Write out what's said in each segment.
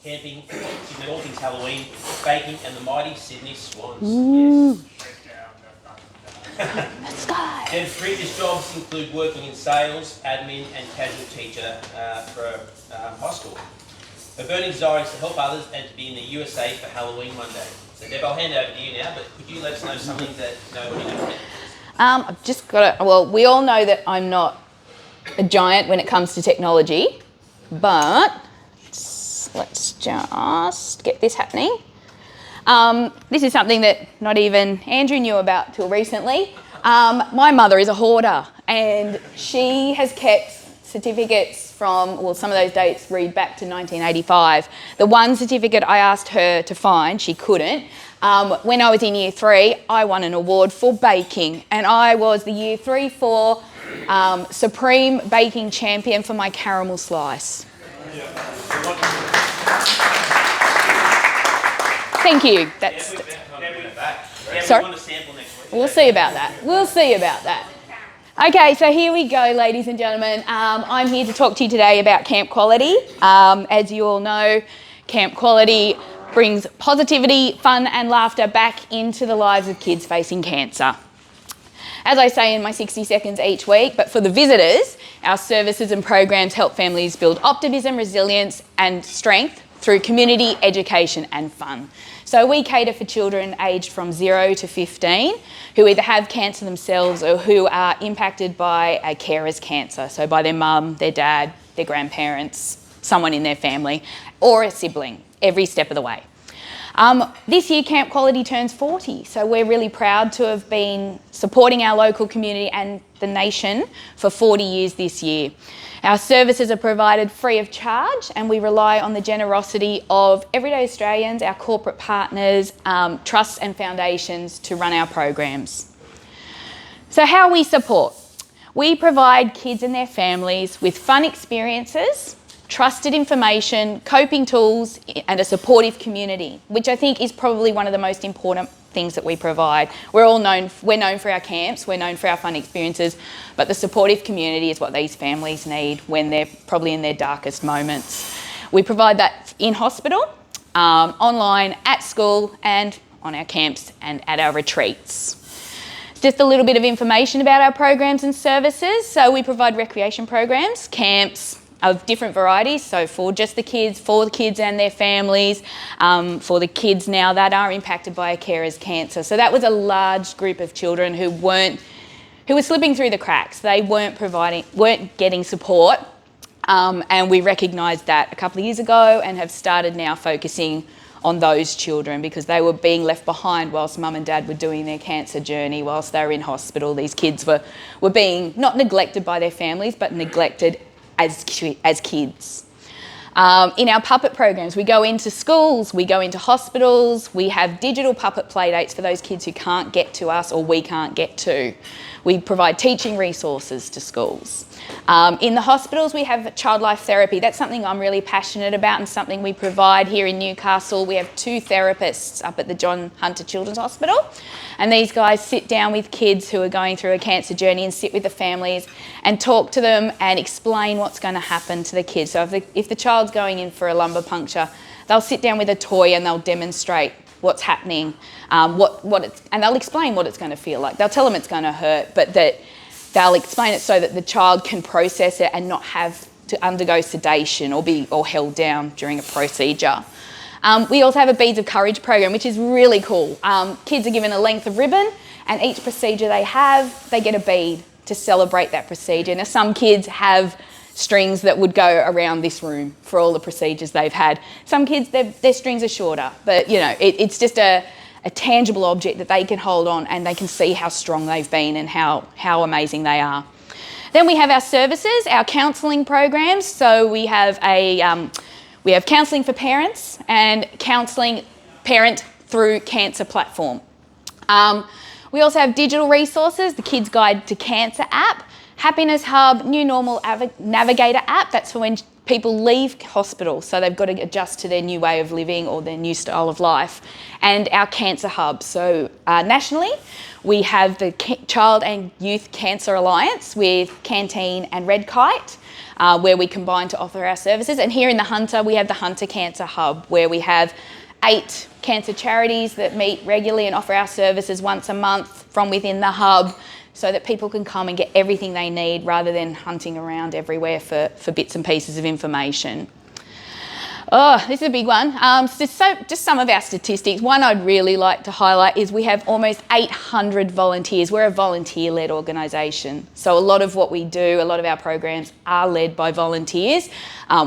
camping, all things Halloween, baking, and the mighty Sydney Swans. Ooh. Yes. Let's go. And previous jobs include working in sales, admin, and casual teacher for high school. Her burning desire is to help others and to be in the USA for Halloween Monday. So Deb, I'll hand it over to you now, but could you let us know something that nobody knows? I've just got to, well, we all know that I'm not a giant when it comes to technology, but let's just get this happening. This is something that not even Andrew knew about till recently. My mother is a hoarder, and she has kept certificates from, well, some of those dates read back to 1985. The one certificate I asked her to find, she couldn't. When I was in year 3, I won an award for baking, and I was the year 3-4 Supreme Baking Champion for my caramel slice. Thank you. That's. Sorry? We'll see about that. We'll see about that. Okay, so here we go, ladies and gentlemen. I'm here to talk to you today about Camp Quality. As you all know, Camp Quality brings positivity, fun and laughter back into the lives of kids facing cancer. As I say in my 60 seconds each week, but for the visitors, our services and programs help families build optimism, resilience and strength through community, education and fun. So we cater for children aged from 0 to 15 who either have cancer themselves or who are impacted by a carer's cancer, so by their mum, their dad, their grandparents, someone in their family or a sibling, every step of the way. This year Camp Quality turns 40, so we're really proud to have been supporting our local community and the nation for 40 years this year. Our services are provided free of charge and we rely on the generosity of everyday Australians, our corporate partners, trusts and foundations to run our programs. So how we support? We provide kids and their families with fun experiences, trusted information, coping tools and a supportive community, which I think is probably one of the most important things that we provide. We're known for our camps, we're known for our fun experiences, but the supportive community is what these families need when they're probably in their darkest moments. We provide that in hospital, online, at school and on our camps and at our retreats. Just a little bit of information about our programs and services. So we provide recreation programs, camps, of different varieties, so for just the kids, for the kids and their families, for the kids now that are impacted by a carer's cancer. So that was a large group of children who were slipping through the cracks. They weren't getting support, and we recognised that a couple of years ago and have started now focusing on those children because they were being left behind whilst mum and dad were doing their cancer journey, whilst they were in hospital. These kids were being not neglected by their families, but neglected as kids. In our puppet programs, we go into schools, we go into hospitals, we have digital puppet playdates for those kids who can't get to us or we can't get to. We provide teaching resources to schools. In the hospitals, we have child life therapy. That's something I'm really passionate about and something we provide here in Newcastle. We have 2 therapists up at the John Hunter Children's Hospital, and these guys sit down with kids who are going through a cancer journey and sit with the families and talk to them and explain what's going to happen to the kids. So if the child's going in for a lumbar puncture, they'll sit down with a toy and they'll demonstrate what's happening, and they'll explain what it's going to feel like. They'll tell them it's going to hurt, but that they'll explain it so that the child can process it and not have to undergo sedation or held down during a procedure. We also have a Beads of Courage program, which is really cool. Kids are given a length of ribbon, and each procedure they have, they get a bead to celebrate that procedure. Now, some kids have strings that would go around this room for all the procedures they've had. Some kids, their strings are shorter, but you know, it's just a tangible object that they can hold on and they can see how strong they've been and how amazing they are. Then we have our services, our counselling programs. So we have counselling for parents and counselling parent through cancer platform. We also have digital resources, the Kids Guide to Cancer app, Happiness Hub, New Normal Navigator app. That's for when people leave hospital, so they've got to adjust to their new way of living or their new style of life. And our cancer hub. So nationally, we have the Child and Youth Cancer Alliance with Canteen and Red Kite, where we combine to offer our services. And here in the Hunter, we have the Hunter Cancer Hub, where we have 8 cancer charities that meet regularly and offer our services once a month from within the hub, so that people can come and get everything they need rather than hunting around everywhere for bits and pieces of information. Oh, this is a big one. Just some of our statistics. One I'd really like to highlight is we have almost 800 volunteers. We're a volunteer-led organisation. So a lot of what we do, a lot of our programs are led by volunteers.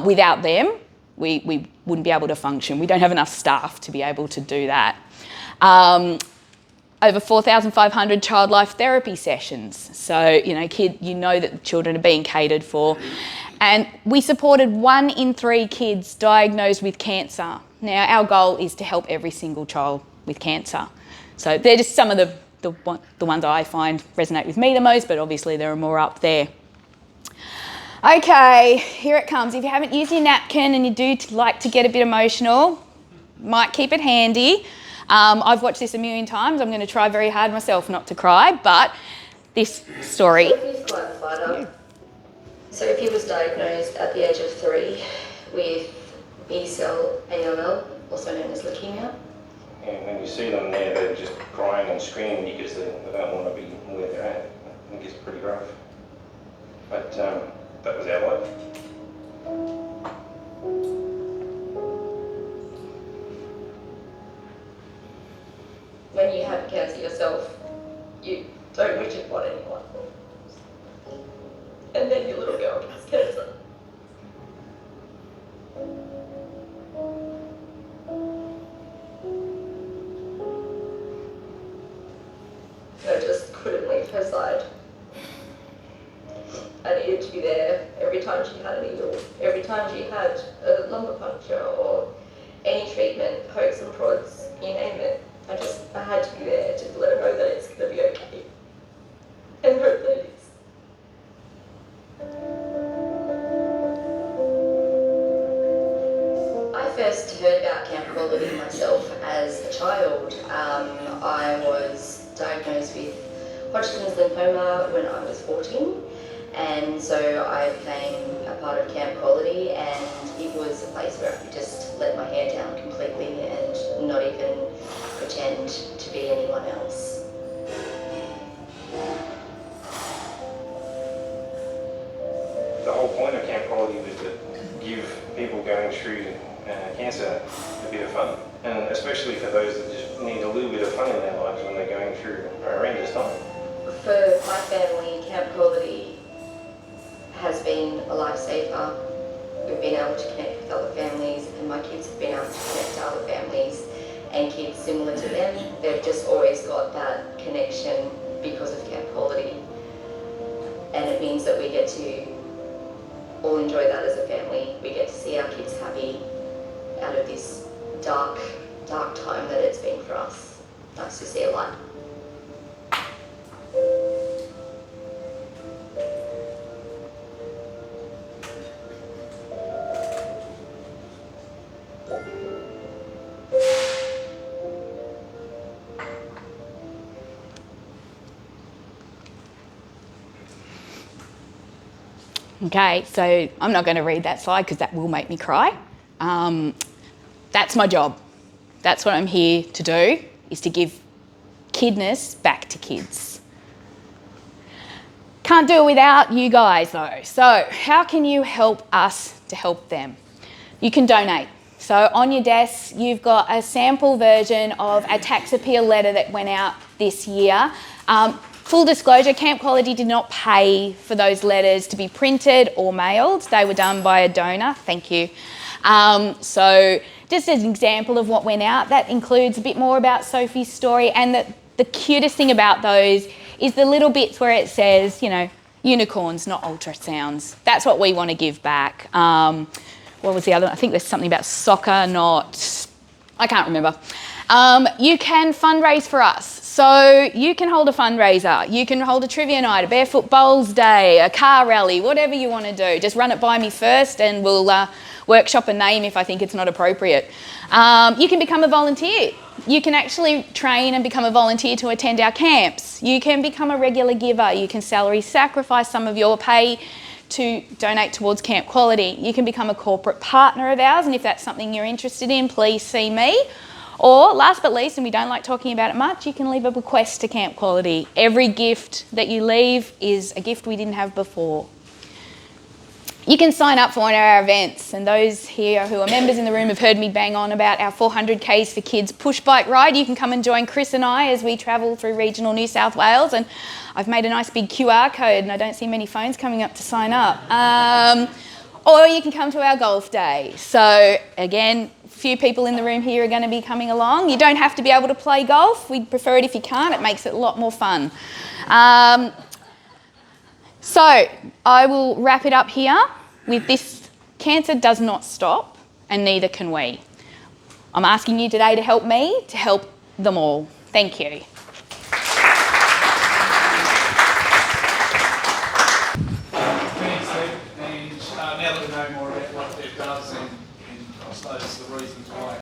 Without them, we wouldn't be able to function. We don't have enough staff to be able to do that. Over 4,500 child life therapy sessions. So, you know that children are being catered for. And we supported 1 in 3 kids diagnosed with cancer. Now, our goal is to help every single child with cancer. So they're just some of the ones I find resonate with me the most, but obviously there are more up there. Okay, here it comes. If you haven't used your napkin and you do like to get a bit emotional, might keep it handy. I've watched this a million times. I'm going to try very hard myself not to cry, but this story. So if he was diagnosed at the age of 3 with B-cell ALL, also known as leukemia. And when you see them there, they're just crying and screaming because they don't want to be where they're at. I think it's pretty rough. But that was our life. When you have cancer yourself, you don't wish it on anyone. And then your little girl gets cancer. I just couldn't leave her side. I needed to be there every time she had a needle, every time she had a lumbar puncture or any treatment, pokes and prods, you name it. I had to be there to let her know that it's going to be okay. And hope that it is. I first heard about Camp Quality myself as a child. I was diagnosed with Hodgkin's lymphoma when I was 14, and so I became a part of Camp Quality, and it was a place where I could just let my hair down completely and not even pretend to be anyone else. The whole point of Camp Quality was to give people going through cancer a bit of fun, and especially for those that just need a little bit of fun in their lives when they're going through a horrendous time. For my family, Camp Quality has been a lifesaver. We've been able to connect with other families, and my kids have been able to connect to other families and kids similar to them. They've just always got that connection because of Camp Quality, and it means that we get to all enjoy that as a family. We get to see our kids happy out of this dark time that it's been for us. Nice to see a light. Okay, so I'm not going to read that slide because that will make me cry. That's my job. That's what I'm here to do, is to give kidness back to kids. Can't do it without you guys though. So how can you help us to help them? You can donate. So on your desk, you've got a sample version of a tax appeal letter that went out this year. Full disclosure, Camp Quality did not pay for those letters to be printed or mailed. They were done by a donor. Thank you. So just as an example of what went out, that includes a bit more about Sophie's story, and the cutest thing about those is the little bits where it says, unicorns, not ultrasounds. That's what we want to give back. What was the other one? I think there's something about soccer, not I can't remember. You can fundraise for us. So you can hold a fundraiser, you can hold a trivia night, a Barefoot Bowls Day, a car rally, whatever you want to do. Just run it by me first and we'll workshop a name if I think it's not appropriate. You can become a volunteer. You can actually train and become a volunteer to attend our camps. You can become a regular giver. You can salary sacrifice some of your pay to donate towards Camp Quality. You can become a corporate partner of ours, and if that's something you're interested in, please see me. Or last but least, and we don't like talking about it much, you can leave a bequest to Camp Quality. Every gift that you leave is a gift we didn't have before. You can sign up for one of our events, and those here who are members in the room have heard me bang on about our 400 Ks for Kids push bike ride. You can come and join Chris and I as we travel through regional New South Wales, and I've made a nice big QR code and I don't see many phones coming up to sign up. Or you can come to our golf day. So again, a few people in the room here are going to be coming along. You don't have to be able to play golf. We'd prefer it if you can't. It makes it a lot more fun. So I will wrap it up here with this: cancer does not stop, and neither can we. I'm asking you today to help me to help them all. Thank you. Thanks, Steve. And now that we know more about what it does and I suppose the reasons why